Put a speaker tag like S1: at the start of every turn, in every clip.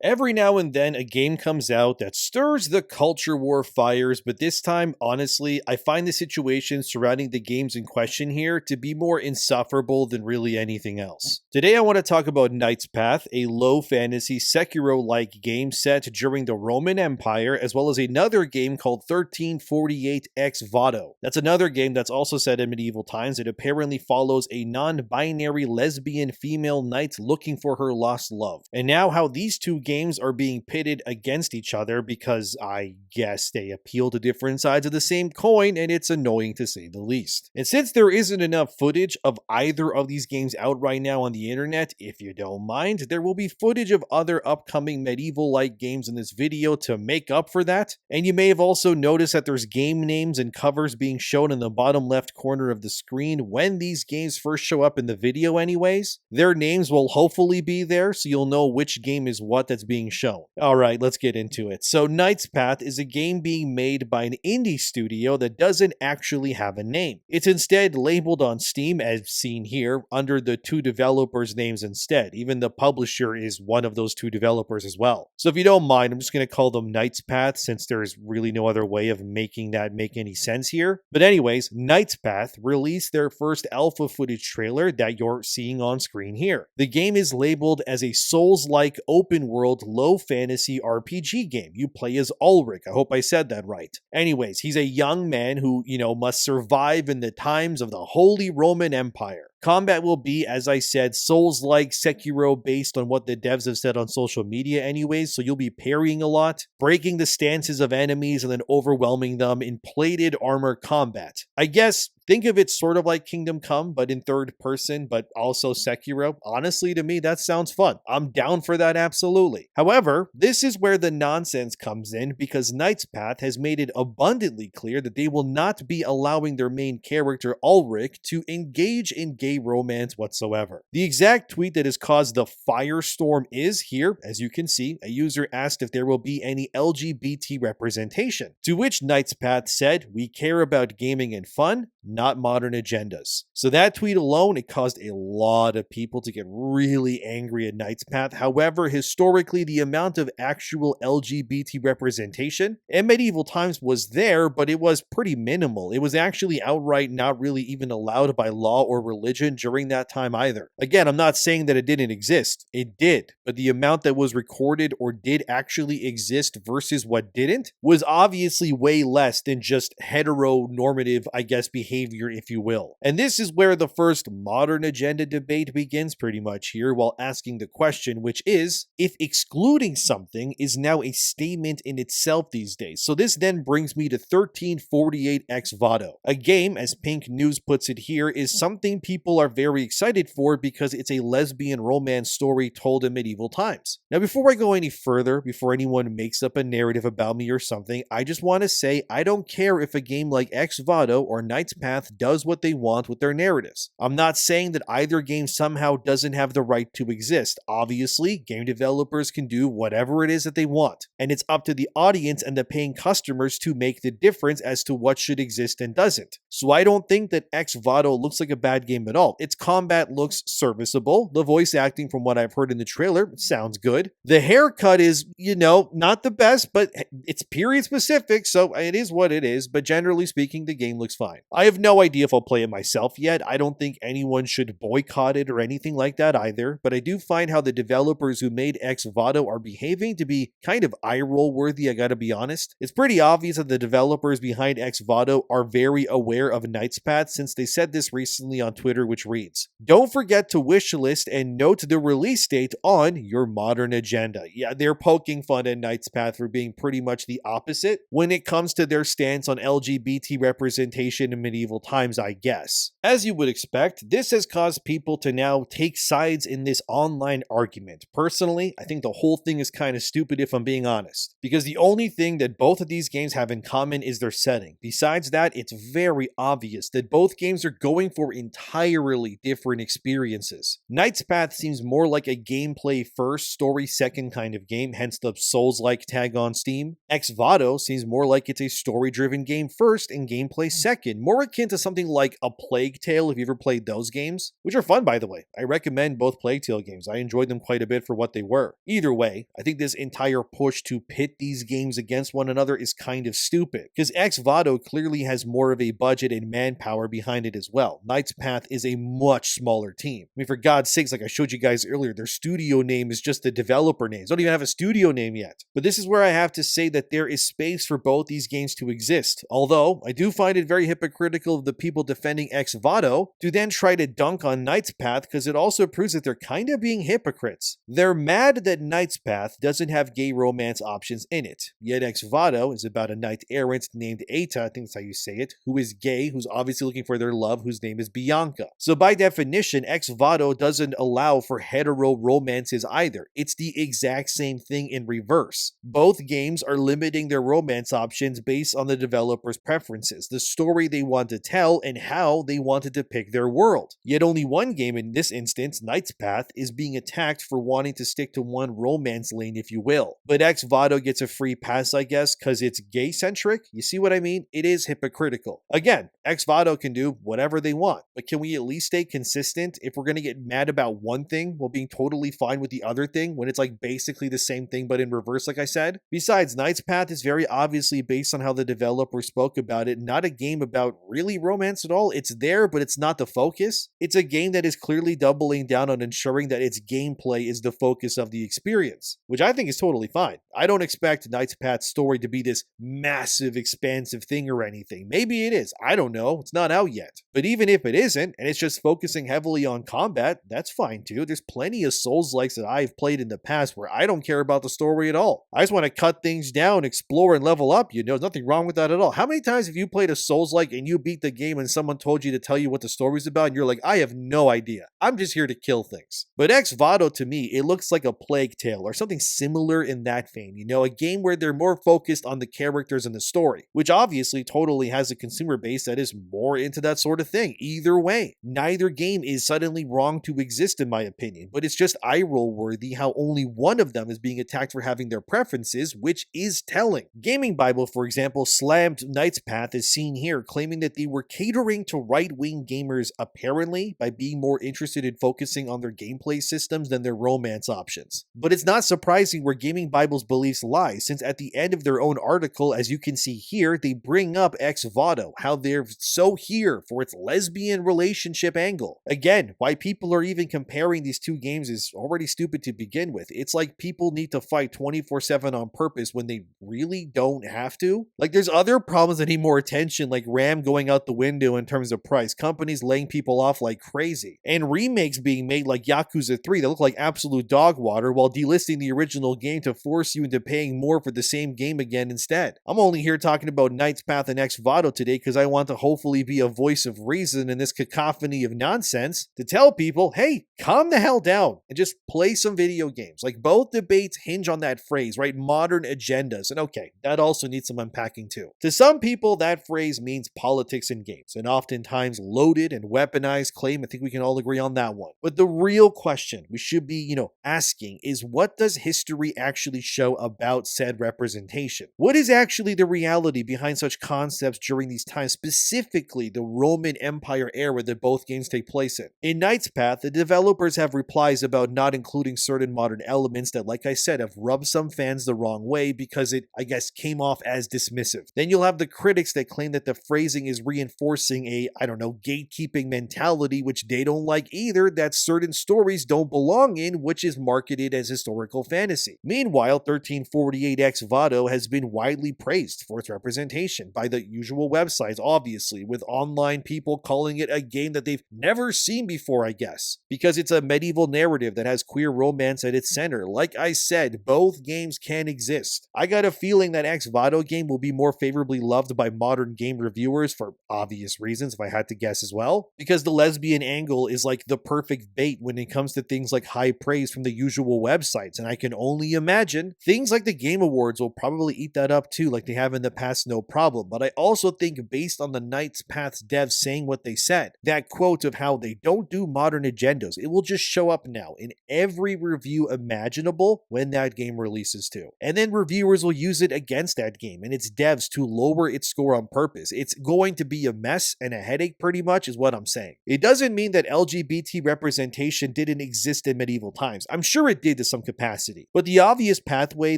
S1: Every now and then, a game comes out that stirs the culture war fires, but this time, honestly, I find the situation surrounding the games in question here to be more insufferable than really anything else. Today, I want to talk about Knight's Path, a low fantasy Sekiro-like game set during the Roman Empire, as well as another game called 1348X Vado. That's another game that's also set in medieval times. It apparently follows a non-binary lesbian female knight looking for her lost love. And now how these two games are being pitted against each other because I guess they appeal to different sides of the same coin, and it's annoying to say the least. And since there isn't enough footage of either of these games out right now on the internet, if you don't mind, there will be footage of other upcoming medieval-like games in this video to make up for that. And you may have also noticed that there's game names and covers being shown in the bottom left corner of the screen when these games first show up in the video anyways. Their names will hopefully be there, so you'll know which game is what that's being shown. Alright, let's get into it. So Knight's Path is a game being made by an indie studio that doesn't actually have a name. It's instead labeled on Steam, as seen here, under the two developers' names instead. Even the publisher is one of those two developers as well. So if you don't mind, I'm just going to call them Knight's Path since there's really no other way of making that make any sense here. But anyways, Knight's Path released their first alpha footage trailer that you're seeing on screen here. The game is labeled as a Souls-like open world low fantasy RPG game. You play as Ulrich. I hope I said that right. Anyways, he's a young man who, must survive in the times of the Holy Roman Empire. Combat will be, as I said, Souls-like Sekiro based on what the devs have said on social media anyways, so you'll be parrying a lot, breaking the stances of enemies and then overwhelming them in plated armor combat. I guess think of it sort of like Kingdom Come, but in third person, but also Sekiro. Honestly, to me, that sounds fun. I'm down for that absolutely. However, this is where the nonsense comes in because Knight's Path has made it abundantly clear that they will not be allowing their main character, Ulrich, to engage in gay romance whatsoever. The exact tweet that has caused the firestorm is here, as you can see. A user asked if there will be any LGBT representation, to which Knight's Path said, "We care about gaming and fun, not modern agendas." So that tweet alone, it caused a lot of people to get really angry at Knight's Path. However, historically, the amount of actual LGBT representation in medieval times was there, but it was pretty minimal. It was actually outright not really even allowed by law or religion during that time either. Again, I'm not saying that it didn't exist. It did, but the amount that was recorded or did actually exist versus what didn't was obviously way less than just heteronormative, I guess, behavior, if you will. And this is where the first modern agenda debate begins pretty much here, while asking the question, which is, if excluding something is now a statement in itself these days. So this then brings me to 1348X Vado. A game, as Pink News puts it here, is something people are very excited for because it's a lesbian romance story told in medieval times. Now, before I go any further, before anyone makes up a narrative about me or something, I just want to say I don't care if a game like X Vado or Knight's Path does what they want with their narratives. I'm not saying that either game somehow doesn't have the right to exist. Obviously, game developers can do whatever it is that they want, and it's up to the audience and the paying customers to make the difference as to what should exist and doesn't. So I don't think that X Vado looks like a bad game at all. Its combat looks serviceable. The voice acting, from what I've heard in the trailer, sounds good. The haircut is, not the best, but it's period specific, so it is what it is, but generally speaking, the game looks fine. I have no idea if I'll play it myself yet. I don't think anyone should boycott it or anything like that either, but I do find how the developers who made X Vado are behaving to be kind of eye-roll worthy, I gotta be honest. It's pretty obvious that the developers behind X Vado are very aware of Knight's Path since they said this recently on Twitter, which reads, "Don't forget to wishlist and note the release date on your modern agenda." Yeah, they're poking fun at Knight's Path for being pretty much the opposite when it comes to their stance on LGBT representation in medieval times, I guess. As you would expect, this has caused people to now take sides in this online argument. Personally, I think the whole thing is kind of stupid if I'm being honest, because the only thing that both of these games have in common is their setting. Besides that, it's very obvious that both games are going for entirely different experiences. Knight's Path seems more like a gameplay first, story second kind of game, hence the Souls-like tag on Steam. X Vado seems more like it's a story-driven game first and gameplay second, more akin to something like a Plague Tale if you ever played those games, which are fun by the way. I recommend both Plague Tale games. I enjoyed them quite a bit for what they were. Either way, I think this entire push to pit these games against one another is kind of stupid, because Vado clearly has more of a budget and manpower behind it as well. Knight's Path is a much smaller team. I mean, for God's sakes, like I showed you guys earlier, their studio name is just the developer names. They don't even have a studio name yet. But this is where I have to say that there is space for both these games to exist. Although, I do find it very hypocritical of the people defending Vado to then try to dunk on Knight's Path, because it also proves that they're kind of being hypocrites. They're mad that Knight's Path doesn't have gay romance options in it, yet Vado is about a knight errant named Eta, I think that's how you say it, who is gay, who's obviously looking for their love, whose name is Bianca. So by definition, Vado doesn't allow for hetero romances either. It's the exact same thing in reverse. Both games are limiting their romance options based on the developer's preferences, the story they want to tell, and how they want to depict their world. Yet only one game in this instance, Knight's Path, is being attacked for wanting to stick to one romance lane, if you will. But Vado gets a free pass, I guess, because it's gay-centric. You see what I mean? It is hypocritical. Again, Vado can do whatever they want, but can we at least stay consistent if we're going to get mad about one thing while being totally fine with the other thing when it's like basically the same thing but in reverse, like I said? Besides, Knight's Path is very obviously based on how the developer spoke about it, not a game about really romance at all. It's there, but it's not the focus. It's a game that is clearly doubling down on ensuring that its gameplay is the focus of the experience, which I think is totally fine. I don't expect Knight's Path's story to be this massive, expansive thing or anything. Maybe it is. I don't know. It's not out yet. But even if it isn't, and it's just focusing heavily on combat, that's fine too. There's plenty of Souls-likes that I've played in the past where I don't care about the story at all. I just want to cut things down, explore, and level up. You know, there's nothing wrong with that at all. How many times have you played a Souls-like and you beat the game and someone told you to tell you what the story's about and you're like, I have no idea. I'm just here to kill things. But Vado, to me, it looks like a Plague Tale or something similar in that vein. You know, a game where they're more focused on the characters and the story, which obviously totally has a consumer base that is more into that sort of thing. Either way, neither game is suddenly wrong to exist in my opinion, but it's just eye-roll worthy how only one of them is being attacked for having their preferences, which is telling. Gaming Bible, for example, slammed Knight's Path as seen here, claiming that they were catering to right-wing gamers apparently by being more interested in focusing on their gameplay systems than their romance options. But it's not surprising where Gaming Bible's beliefs lie, since at the end of their own article, as you can see here, they bring up Vado, how they're so here for its lesbian relationship angle. Again, why people are even comparing these two games is already stupid to begin with. It's like people need to fight 24/7 on purpose when they really don't have to. Like, there's other problems that need more attention, like RAM going out the window in terms of price, companies laying people off like crazy, and remakes being made like Yakuza 3 that look like absolute dog water while delisting the original game to force you into paying more for the same game again instead. I'm only here talking about Knight's Path and Vado today because I want to hopefully be a voice of reason in this cacophony of nonsense to tell people, hey, calm the hell down and just play some video games. Like, both debates hinge on that phrase, right? Modern agendas. And okay, that also needs some unpacking too. To some people, that phrase means politics in games, and oftentimes loaded and weaponized claim. I think we can all agree on that one. But the real question we should be, asking is, what does history actually show about said representation? What is actually the reality behind such concepts during these times, specifically the Roman Empire era that both games take place in? In Knight's Path, the developers have replies about not including certain modern elements that, like I said, have rubbed some fans the wrong way because it, I guess, came off as dismissive. Then you'll have the critics that claim that the phrasing is reinforcing a, gatekeeping mentality, which they don't like either, that certain stories don't belong in, which is marketed as historical fantasy. Meanwhile, 1348 Vado has been widely praised for its representation by the usual websites, obviously, with online people calling it a game that they've never seen before, I guess, because it's a medieval narrative that has queer romance at its center. Like I said, both games can exist. I got a feeling that Vado game will be more favorably loved by modern game reviewers for obvious reasons, if I had to guess as well, because the lesbian angle is like the perfect bait when it comes to things like high praise from the usual websites, and I can only imagine things like the Game Awards will probably eat that up too, like they have in the past, no problem. But I also think, based on the Knight's Path's devs saying what they said, that quote of how they don't do modern agendas, it will just show up now in every review imaginable when that game releases too. And then reviewers will use it against that game and its devs to lower its score on purpose. It's going to be a mess and a headache pretty much is what I'm saying. It doesn't mean that LGBT representation didn't exist in medieval times. I'm sure it did to some capacity. But the obvious pathway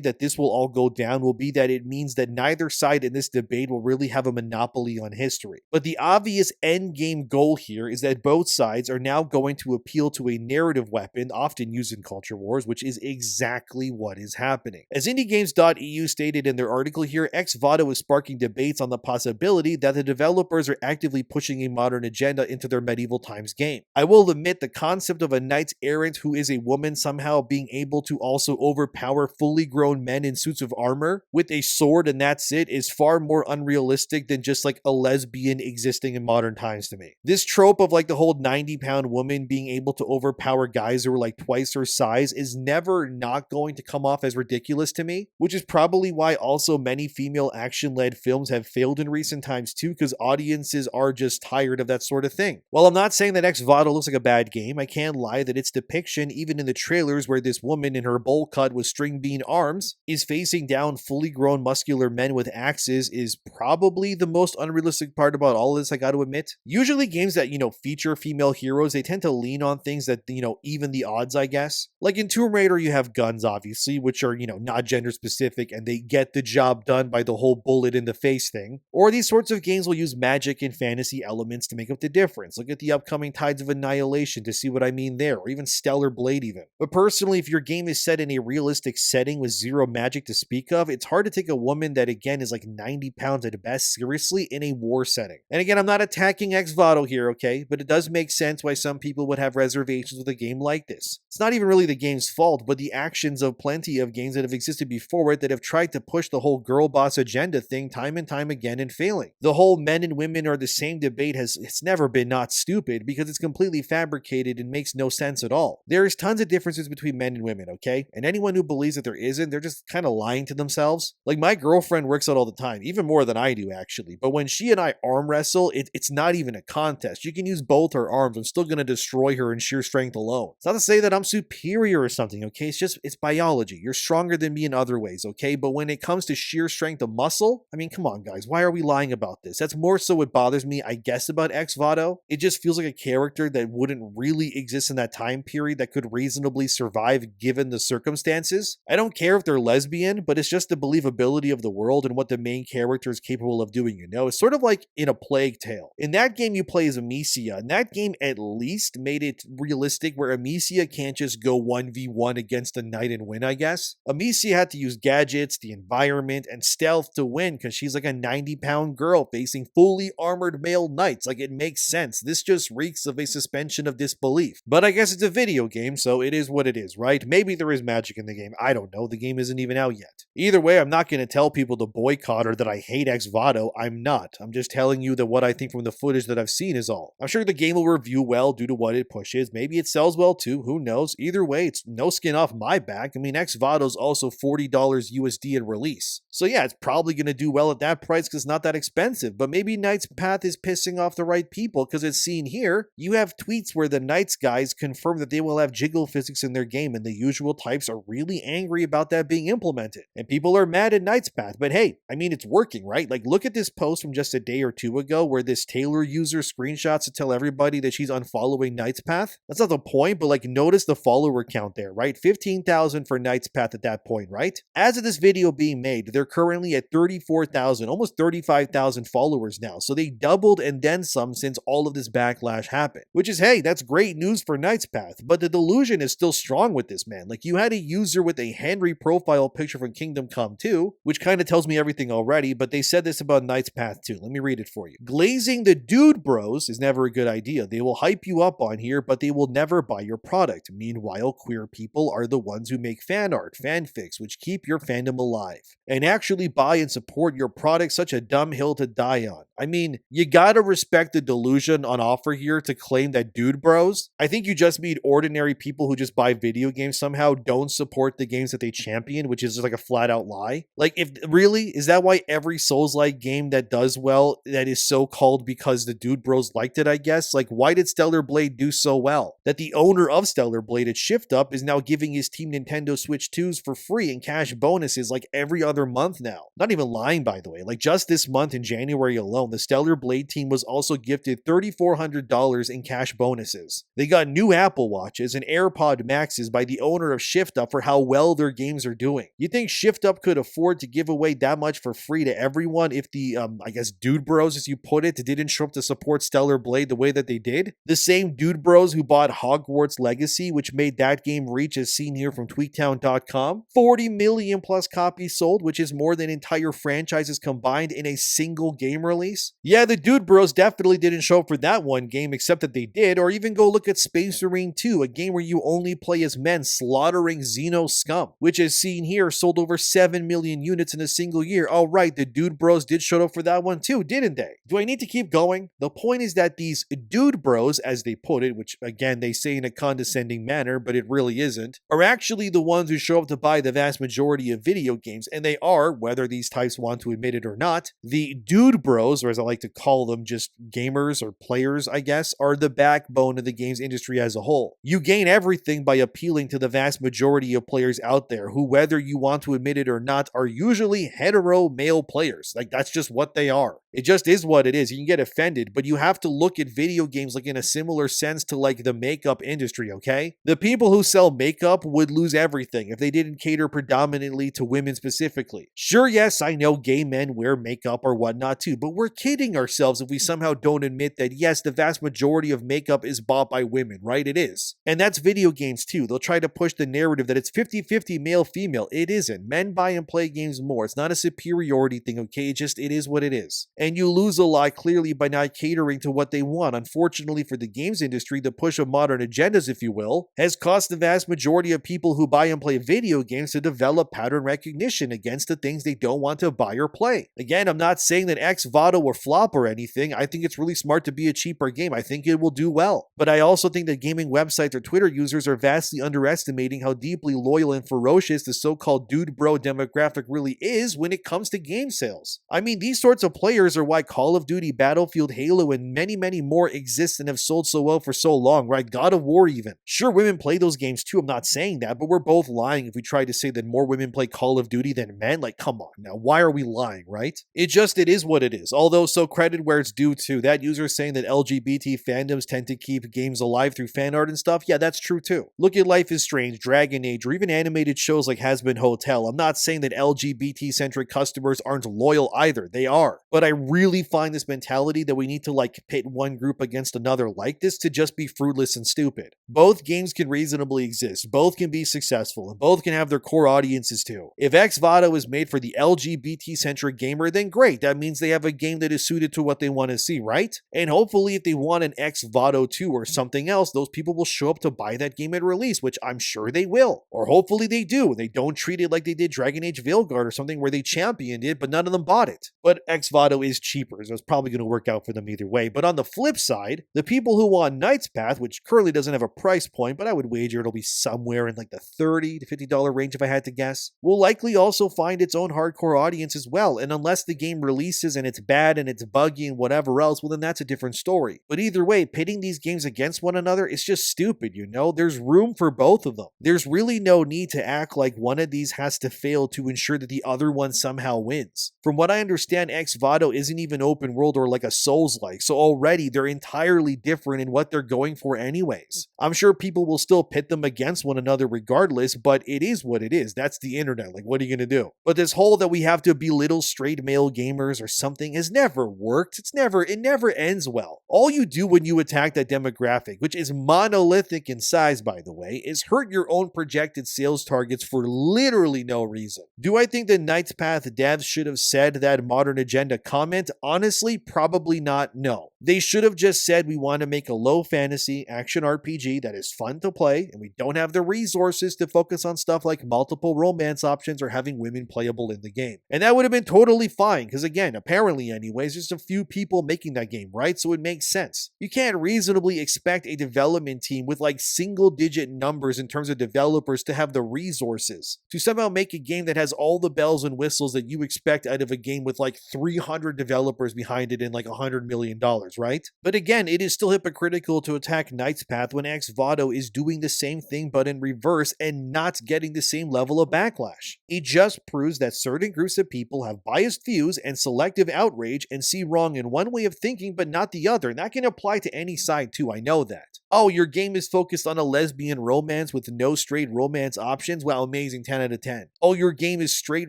S1: that this will all go down will be that it means that neither side in this debate will really have a monopoly on history. But the obvious end game goal here is that both sides are now going to appeal to a narrative weapon often used in culture wars, which is exactly what is happening. As IndieGames.eu stated in their article here, Vado is sparking debates on the possibility that the developers are actively pushing a modern agenda into their medieval times game. I will admit the concept of a knight errant who is a woman somehow being able to also overpower fully grown men in suits of armor with a sword and that's it is far more unrealistic than just like a lesbian existing in modern times to me. This trope of like the whole 90-pound woman being able to overpower guys who are like twice her size is never not going to come off as ridiculous to me, which is probably why also many female action-led films have failed in recent times too, because audiences are just tired of that sort of thing. While I'm not saying that Vado looks like a bad game, I can't lie that its depiction, even in the trailers where this woman in her bowl cut with string bean arms is facing down fully grown muscular men with axes, is probably the most unrealistic part about all of this, I gotta admit. Usually games that, feature female heroes, they tend to lean on things that, even the odds, I guess. Like in Tomb Raider, you have guns, obviously, which are, not gender specific and they get the job done by the whole bullet in the face thing. Or these sorts of games will use magic and fantasy elements to make up the difference. Look at the upcoming Tides of Annihilation to see what I mean there, or even Stellar Blade even. But personally, if your game is set in a realistic setting with zero magic to speak of, it's hard to take a woman that again is like 90 pounds at best seriously in a war setting. And again, I'm not attacking Vado here, okay? But it does make sense why some people would have reservations with a game like this. It's not even really the game's fault, but the actions of plenty of games that have existed before it that have tried to push the whole girl boss agenda thing time and time again and failing. The whole men and women are the same debate it's never been not stupid because it's completely fabricated and makes no sense at all. There's tons of differences between men and women, okay? And anyone who believes that there isn't, they're just kind of lying to themselves. Like my girlfriend works out all the time, even more than I do actually. But when she and I arm wrestle, it's not even a contest. You can use both her arms. I'm still going to destroy her in sheer strength alone. It's not to say that I'm superior or something, okay? It's biology. You're stronger than me in other ways, okay? But when it comes to sheer strength of muscle, I mean, come on guys, why are we lying about this? That's more so what bothers me, I guess, about Vado. It just feels like a character that wouldn't really exist in that time period that could reasonably survive given the circumstances. I don't care if they're lesbian, but it's just the believability of the world and what the main character is capable of doing, It's sort of like in A Plague Tale. In that game, you play as Amicia, and that game at least made it realistic where Amicia can't just go 1v1 against a knight and win, I guess. Amicia had to use gadgets, the environment, and stealth to win because she's like a 90-pound girl facing fully armored male knights. Like, it makes sense. This just reeks of a suspension of disbelief. But I guess it's a video game, so it is what it is, right? Maybe there is magic in the game. I don't know. The game isn't even out yet. Either way, I'm not going to tell people to boycott or that I hate Vado. I'm not. I'm just telling you that what I think from the footage that I've seen is all. I'm sure the game will review well due to what it pushes. Maybe it sells well too. Who knows? Either way, it's no skin off my back. I mean, Vado's also $40 USD at release. So yeah, it's probably going to do well at that price because it's not that expensive. But maybe Knight's Path is pissing off the right people because it's seen here. You have tweets where the Knights guys confirm that they will have jiggle physics in their game and the usual types are really angry about that being implemented. And people are mad at Knight's Path. But hey, I mean, it's working, right? Like, look at this post from just a day or two ago where this Taylor user screenshots to tell everybody that she's unfollowing Knight's Path. That's not the point, but like, notice the follower count there, right? 15,000 for Knight's Path at that point, right? As of this video being made, they're currently at 34,000, almost 35,000 followers now. So they doubled and then some since all of this backlash happened, which is, hey, that's great news for Knight's Path. But the delusion is still strong with this, man. Like, you had a user with a Henry profile picture from Kingdom Come 2, which kind of tells me everything already, but they said this about Knight's Path too. Let me read it for you. Glazing the dude bros is never a good idea. They will hype you up on here, but they will never buy your product. Meanwhile, queer people are the ones who make fan art, fanfics, which keep your fandom alive. And actually buy and support your product, such a dumb hill to die on. I mean, you gotta respect the delusion on offer here to claim that dude bros. I think you just mean ordinary people who just buy video games somehow don't support the games that they champion, which is just like a flat out lie. Like, if really, is that why every Souls-like game that does well, that is so called because the dude bros liked it, I guess? Like, why did Stellar Blade do so well? That the owner of Stellar Blade at Shift Up is now giving his team Nintendo Switch 2s for free and cash bonuses like every other month now. Not even lying, by the way. Like, just this month in January alone, the Stellar Blade team was also gifted $3,400 in cash bonuses. They got new Apple Watches and AirPod Maxes by the owner of ShiftUp for how well their games are doing. You think ShiftUp could afford to give away that much for free to everyone if the, I guess, dude bros, as you put it, didn't show up to support Stellar Blade the way that they did? The same dude bros who bought Hogwarts Legacy, which made that game reach, as seen here from tweaktown.com, 40 million plus copies sold, which is more than entire franchises combined in a single game release. Yeah, the dude bros definitely didn't show up for that one game, except that they did. Or even go look at Space Marine 2, a game where you only play as men slaughtering Xeno scum, which, as seen here, sold over 7 million units in a single year. Oh right, the dude bros did show up for that one too, didn't they? Do I need to keep going? The point is that these dude bros, as they put it, which again they say in a condescending manner, but it really isn't, are actually the ones who show up to buy the vast majority of video games, and they are, whether these types want to admit it or not, the dude bros, or as I like to call them, just gamers or players, I guess, are the backbone of the games industry as a whole. You gain everything by appealing to the vast majority of players out there who, whether you want to admit it or not, are usually hetero male players. Like, that's just what they are. It just is what it is. You can get offended, but you have to look at video games like in a similar sense to like the makeup industry, okay? The people who sell makeup would lose everything if they didn't cater predominantly to women specifically. Sure, yes, I know gay men wear makeup or whatnot too, but we're kidding ourselves if we somehow don't admit that yes, the vast majority of makeup is bought by women, right? It is. And that's video games too. They'll try to push the narrative that it's 50-50 male-female. It isn't. Men buy and play games more. It's not a superiority thing, okay? It is what it is. And you lose a lot clearly by not catering to what they want. Unfortunately for the games industry, the push of modern agendas, if you will, has caused the vast majority of people who buy and play video games to develop pattern recognition against the things they don't want to buy or play. Again, I'm not saying that Vado will flop or anything. I think it's really smart to be a cheaper game. I think it will do well. But I also think that gaming websites or Twitter users are vastly underestimating how deeply loyal and ferocious the so-called dude bro demographic really is when it comes to game sales. I mean, these sorts of players are why Call of Duty, Battlefield, Halo, and many, many more exist and have sold so well for so long, right? God of War even. Sure, women play those games too, I'm not saying that, but we're both lying if we try to say that more women play Call of Duty than men. Like, come on now, why are we lying, right? It is what it is. Although, so credit where it's due to. That user saying that LGBT fandoms tend to keep games alive through fan art and stuff, yeah, that's true too. Look at Life is Strange, Dragon Age, or even animated shows like Has Been Hotel. I'm not saying that LGBT-centric customers aren't loyal either. They are. But I really find this mentality that we need to like pit one group against another like this to just be fruitless and stupid. Both games can reasonably exist, both can be successful, and both can have their core audiences too. If Vado is made for the LGBT-centric gamer, then great, that means they have a game that is suited to what they want to see, right? And hopefully if they want an Vado 2 or something else, those people will show up to buy that game at release, which I'm sure they will. Or hopefully they do, and they don't treat it like they did Dragon Age Veilguard or something where they championed it, but none of them bought it. But Vado is cheaper, so it's probably going to work out for them either way. But on the flip side, the people who want Knight's Path, which currently doesn't have a price point, but I would wager it'll be somewhere in like the $30 to $50 range if I had to guess, will likely also find its own hardcore audience as well. And unless the game releases and it's bad and it's buggy and whatever else, well then that's a different story. But either way, pitting these games against one another is just stupid, you know? There's room for both of them. There's really no need to act like one of these has to fail to ensure that the other one somehow wins. From what I understand, Vado isn't even open world or like a Souls-like, so already they're entirely different in what they're going for anyways. I'm sure people will still pit them against one another regardless, but it is what it is. That's the internet. Like, what are you gonna do? But this whole that we have to belittle straight male gamers or something has never worked. It never ends well. All you do when you attack that demographic, which is monolithic in size, by the way, is hurt your own projected sales targets for literally no reason. Do I think the Knight's Path devs should have said that modern agenda comment? Honestly, probably not, no. They should have just said we want to make a low fantasy action RPG that is fun to play, and we don't have the resources to focus on stuff like multiple romance options or having women playable in the game. And that would have been totally fine, because again, apparently anyways, there's a few people making that game, right? So it makes sense. You can't reasonably expect a development team with like single-digit numbers in terms of developers to have the resources to somehow make a game that has all the bells and whistles that you expect out of a game with like 300 developers behind it and like $100 million. $100, right? But again, it is still hypocritical to attack Knight's Path when Vado is doing the same thing but in reverse and not getting the same level of backlash. It just proves that certain groups of people have biased views and selective outrage and see wrong in one way of thinking but not the other, and that can apply to any side too, I know that. Oh, your game is focused on a lesbian romance with no straight romance options? Wow, amazing, 10 out of 10. Oh, your game is straight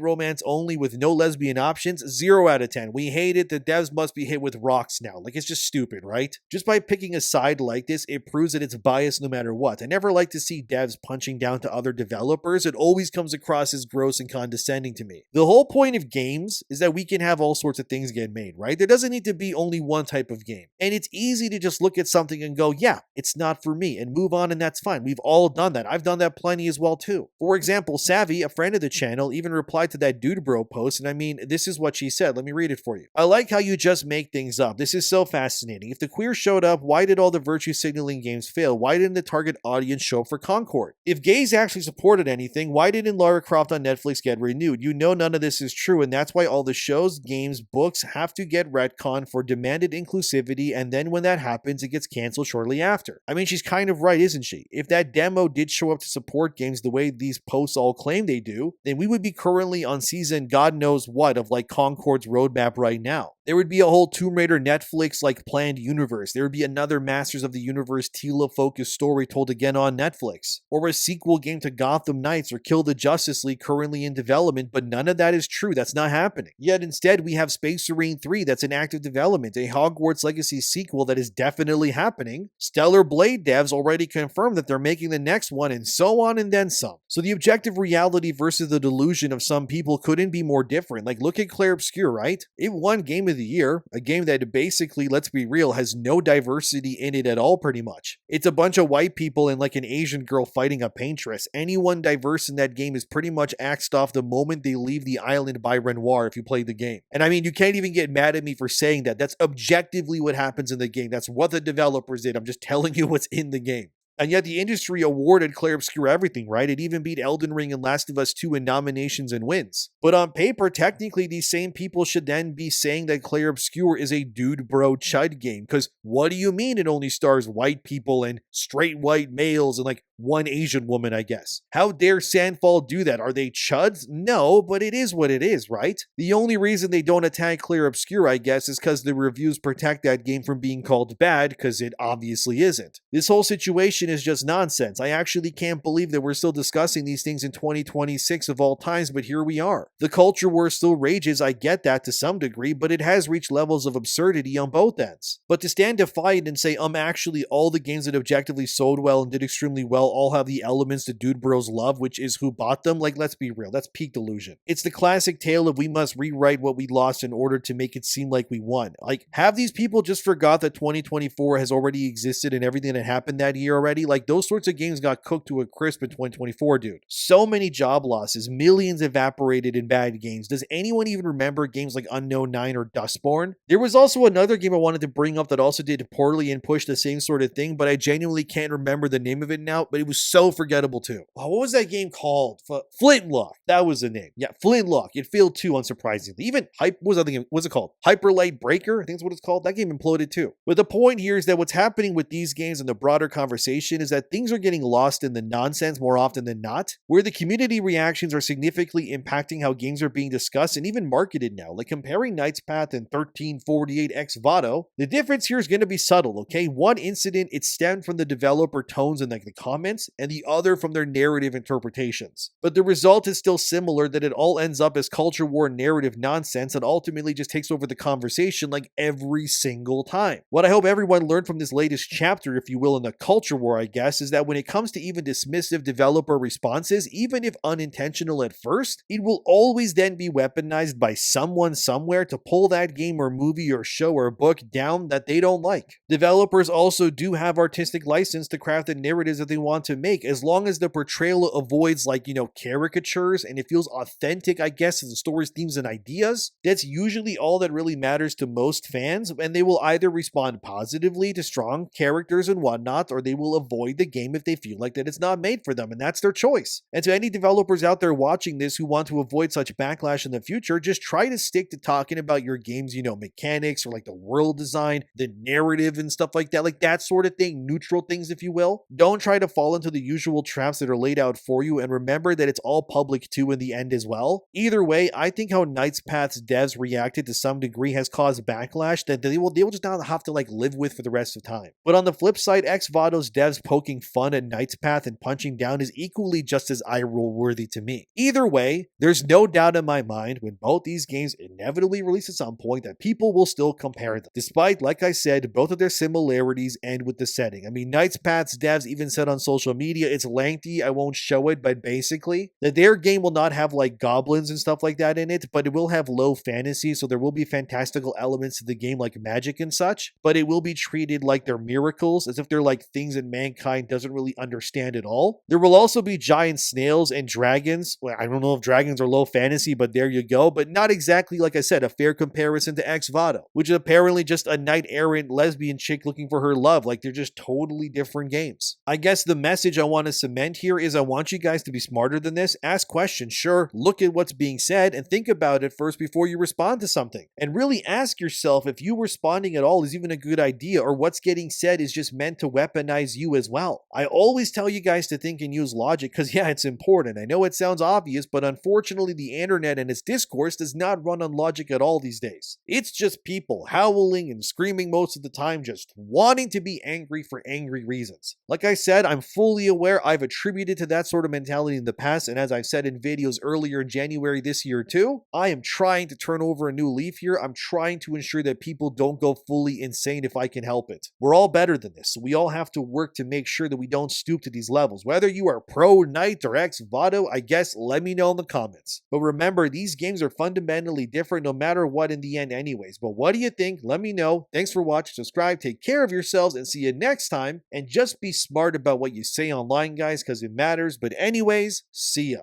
S1: romance only with no lesbian options? 0 out of 10. We hate it, the devs must be hit with rocks now. Like, it's just stupid, right? Just by picking a side like this, it proves that it's biased no matter what. I never like to see devs punching down to other developers. It always comes across as gross and condescending to me. The whole point of games is that we can have all sorts of things get made, right? There doesn't need to be only one type of game. And it's easy to just look at something and go, yeah, it's not for me, and move on, and that's fine. We've all done that. I've done that plenty as well too. For example, Savvy, a friend of the channel, even replied to that Dude Bro post, and I mean, this is what she said. Let me read it for you. I like how you just make things up. This is so fascinating. If the queer showed up, why did all the virtue signaling games fail? Why didn't the target audience show up for Concord? If gays actually supported anything, why didn't Lara Croft on Netflix get renewed? You know none of this is true, and that's why all the shows, games, books have to get retconned for demanded inclusivity, and then when that happens, it gets canceled shortly after. I mean, she's kind of right, isn't she? If that demo did show up to support games the way these posts all claim they do, then we would be currently on season God knows what of like Concord's roadmap right now. There would be a whole Tomb Raider Netflix like planned universe. There would be another Masters of the Universe Tila focused story told again on Netflix, or a sequel game to Gotham Knights or Kill the Justice League currently in development, but none of that is true. That's not happening. Yet instead we have Space Marine 3 that's in active development, a Hogwarts Legacy sequel that is definitely happening. Stellar Blade devs already confirmed that they're making the next one, and so on and then some. So the objective reality versus the delusion of some people couldn't be more different. Like, look at Clair Obscur, right? It won Game of the Year, a game that basically, let's be real, has no diversity in it at all pretty much. It's a bunch of white people and like an Asian girl fighting a paintress. Anyone diverse in that game is pretty much axed off the moment they leave the island by Renoir if you played the game. And I mean, you can't even get mad at me for saying that. That's objectively what happens in the game. That's what the developers did. I'm just telling you what's in the game. And yet the industry awarded Clair Obscur everything, right? It even beat Elden Ring and Last of Us 2 in nominations and wins. But on paper, technically, these same people should then be saying that Clair Obscur is a dude bro chud game. Because what do you mean it only stars white people and straight white males and like one Asian woman, I guess? How dare Sandfall do that? Are they chuds? No, but it is what it is, right? The only reason they don't attack Clair Obscur, I guess, is because the reviews protect that game from being called bad, because it obviously isn't. This whole situation is just nonsense. I actually can't believe that we're still discussing these things in 2026 of all times, but here we are. The culture war still rages, I get that to some degree, but it has reached levels of absurdity on both ends. But to stand defiant and say, actually all the games that objectively sold well and did extremely well all have the elements that dude bros love, which is who bought them, like, let's be real, that's peak delusion. It's the classic tale of we must rewrite what we lost in order to make it seem like we won. Like, have these people just forgot that 2024 has already existed and everything that happened that year already? Like, those sorts of games got cooked to a crisp in 2024, dude. So many job losses, millions evaporated in bad games. Does anyone even remember games like Unknown 9 or Dustborn? There was also another game I wanted to bring up that also did poorly and pushed the same sort of thing, but I genuinely can't remember the name of it now, but it was so forgettable too. Oh, what was that game called? Flintlock. That was the name. Yeah, Flintlock. It failed too, unsurprisingly. Even what was the other game? What's it called? Hyperlight Breaker? I think that's what it's called. That game imploded too. But the point here is that what's happening with these games and the broader conversation is that things are getting lost in the nonsense more often than not, where the community reactions are significantly impacting how games are being discussed and even marketed now. Like comparing Knight's Path and 1348X Vado, the difference here is going to be subtle, okay? One incident, it stemmed from the developer tones in like the comments, and the other from their narrative interpretations. But the result is still similar, that it all ends up as culture war narrative nonsense and ultimately just takes over the conversation like every single time. What I hope everyone learned from this latest chapter, if you will, in the culture war, I guess, is that when it comes to even dismissive developer responses, even if unintentional at first, it will always then be weaponized by someone somewhere to pull that game or movie or show or book down that they don't like. Developers also do have artistic license to craft the narratives that they want want to make, as long as the portrayal avoids like, caricatures and it feels authentic, I guess, to the story's themes and ideas. That's usually all that really matters to most fans, and they will either respond positively to strong characters and whatnot, or they will avoid the game if they feel like that it's not made for them, and that's their choice. And to any developers out there watching this who want to avoid such backlash in the future, just try to stick to talking about your game's, mechanics or like the world design, the narrative and stuff like that sort of thing, neutral things, if you will. Don't try to fall into the usual traps that are laid out for you, and remember that it's all public too in the end as well. Either way, I think how Knight's Path's devs reacted to some degree has caused backlash that they will just not have to live with for the rest of time. But on the flip side, Vado's devs poking fun at Knight's Path and punching down is equally just as eye-roll worthy to me. Either way, there's no doubt in my mind when both these games inevitably release at some point that people will still compare them, despite, like I said, both of their similarities and with the setting. I mean, Knight's Path's devs even said on social media, it's lengthy, I won't show it, but basically, that their game will not have goblins and stuff like that in it, but it will have low fantasy, so there will be fantastical elements to the game like magic and such, but it will be treated like they're miracles, as if they're things that mankind doesn't really understand at all. There will also be giant snails and dragons. Well, I don't know if dragons are low fantasy, but there you go, but not exactly, like I said, a fair comparison to Vado, which is apparently just a knight-errant lesbian chick looking for her love. They're just totally different games. I guess the message I want to cement here is I want you guys to be smarter than this. Ask questions, sure, look at what's being said and think about it first before you respond to something. And really ask yourself if you responding at all is even a good idea, or what's getting said is just meant to weaponize you as well. I always tell you guys to think and use logic because, yeah, it's important. I know it sounds obvious, but unfortunately the internet and its discourse does not run on logic at all these days. It's just people howling and screaming most of the time, just wanting to be angry for angry reasons. Like I said, I'm fully aware I've attributed to that sort of mentality in the past, and as I've said in videos earlier in January this year too, I am trying to turn over a new leaf here. I'm trying to ensure that people don't go fully insane if I can help it. We're all better than this, so we all have to work to make sure that we don't stoop to these levels. Whether you are pro Knight or Vado, I guess let me know in the comments. But remember, these games are fundamentally different no matter what in the end anyways. But what do you think? Let me know. Thanks for watching, subscribe, take care of yourselves, and see you next time. And just be smart about what you say online, guys, because it matters. But anyways, see ya.